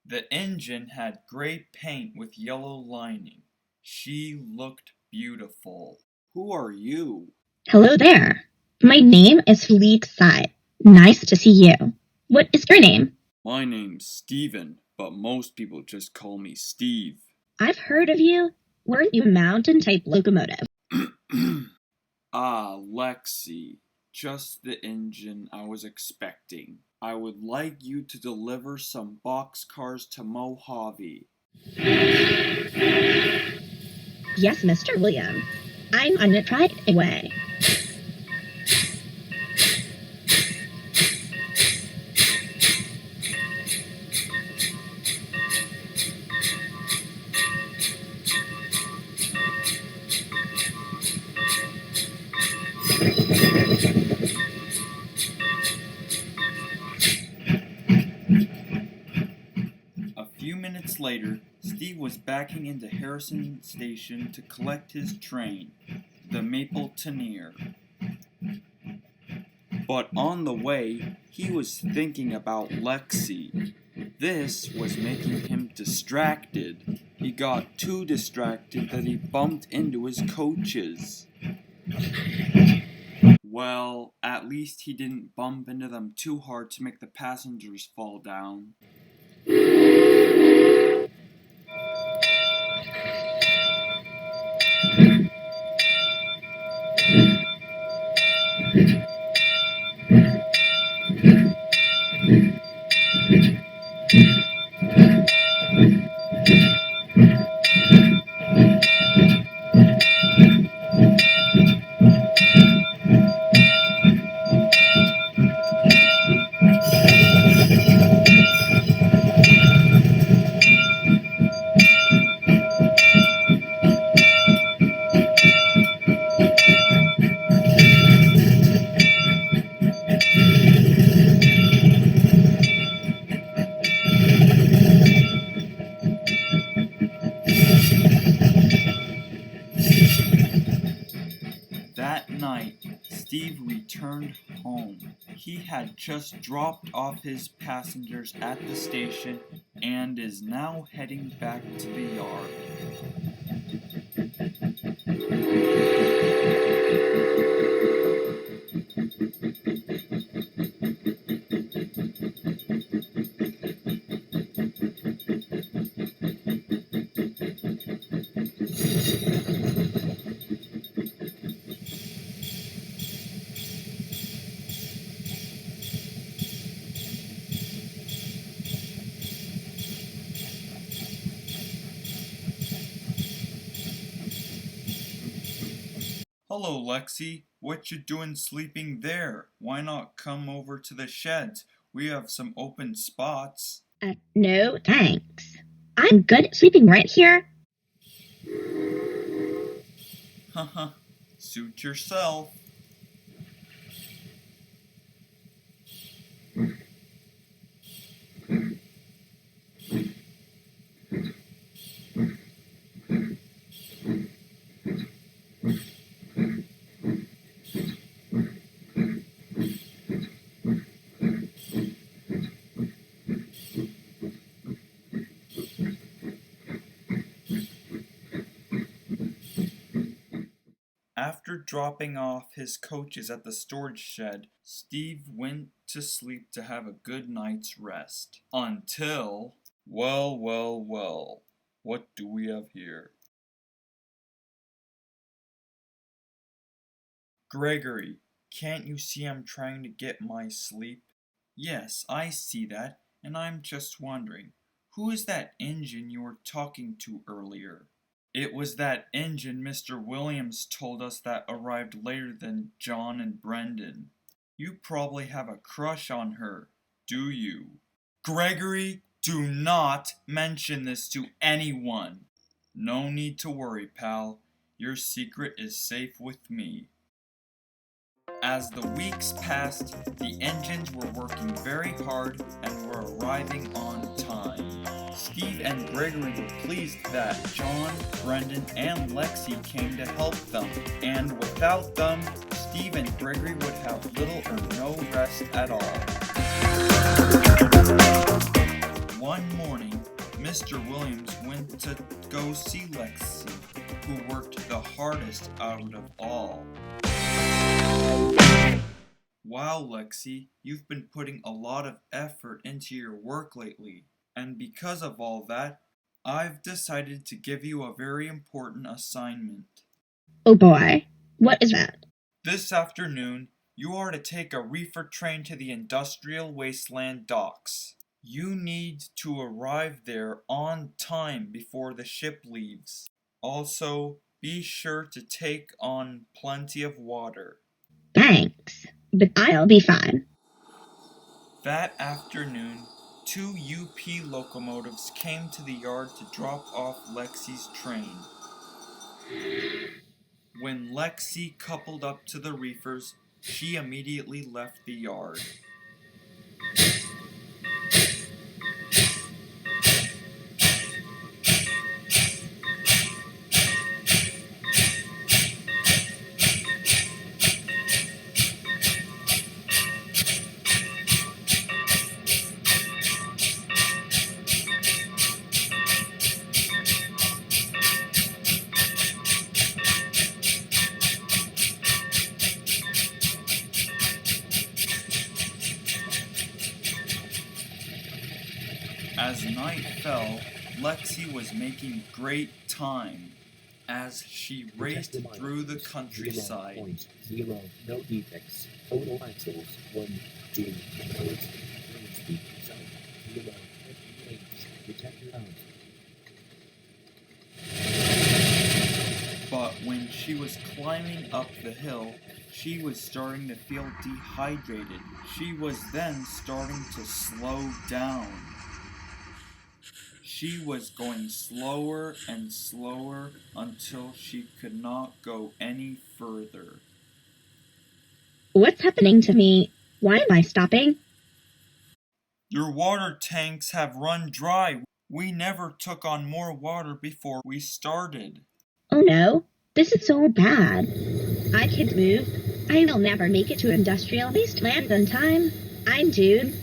The engine had gray paint with yellow lining. She looked beautiful. Who are you? Hello there. My name is Philippe Sai. Nice to see you. What is your name? My name's Steven, but most people just call me Steve. I've heard of you. Weren't you a mountain-type locomotive? Ah, Lexi. Just the engine I was expecting. I would like you to deliver some boxcars to Mojave. Yes, Mr. William. I'm on it right away. A few minutes later, Steve was backing into Harrison Station to collect his train, the Maple Tenier. But on the way, he was thinking about Lexi. This was making him distracted. He got too distracted that he bumped into his coaches. Well, at least he didn't bump into them too hard to make the passengers fall down. That night, Steve returned home. He had just dropped off his passengers at the station and is now heading back to the yard. Hello, Lexi. What you doing sleeping there? Why not come over to the sheds? We have some open spots. No, thanks. I'm good sleeping right here. Haha, suit yourself. After dropping off his coaches at the storage shed, Steve went to sleep to have a good night's rest. Until... Well, what do we have here? Gregory, can't you see I'm trying to get my sleep? Yes, I see that, and I'm just wondering, who is that engine you were talking to earlier? It was that engine Mr. Williams told us that arrived later than John and Brendan. You probably have a crush on her, do you? Gregory, do not mention this to anyone. No need to worry, pal. Your secret is safe with me. As the weeks passed, the engines were working very hard and were arriving on time. Steve and Gregory were pleased that John, Brendan, and Lexi came to help them, and without them, Steve and Gregory would have little or no rest at all. One morning, Mr. Williams went to go see Lexi, who worked the hardest out of all. Wow, Lexi, you've been putting a lot of effort into your work lately, and because of all that, I've decided to give you a very important assignment. Oh boy, what is that? This afternoon, you are to take a reefer train to the industrial wasteland docks. You need to arrive there on time before the ship leaves. Also, be sure to take on plenty of water. Thanks, but I'll be fine. That afternoon, 2 UP locomotives came to the yard to drop off Lexi's train. When Lexi coupled up to the reefers, she immediately left the yard. As night fell, Lexi was making great time as she raced through the countryside. 0.0, no defects. Total axles 1, 2, road speed south 0, range, detector out. But when she was climbing up the hill, she was starting to feel dehydrated. She was then starting to slow down. She was going slower and slower until she could not go any further. What's happening to me? Why am I stopping? Your water tanks have run dry. We never took on more water before we started. Oh no, this is so bad. I can't move. I will never make it to industrial wasteland on time. I'm doomed.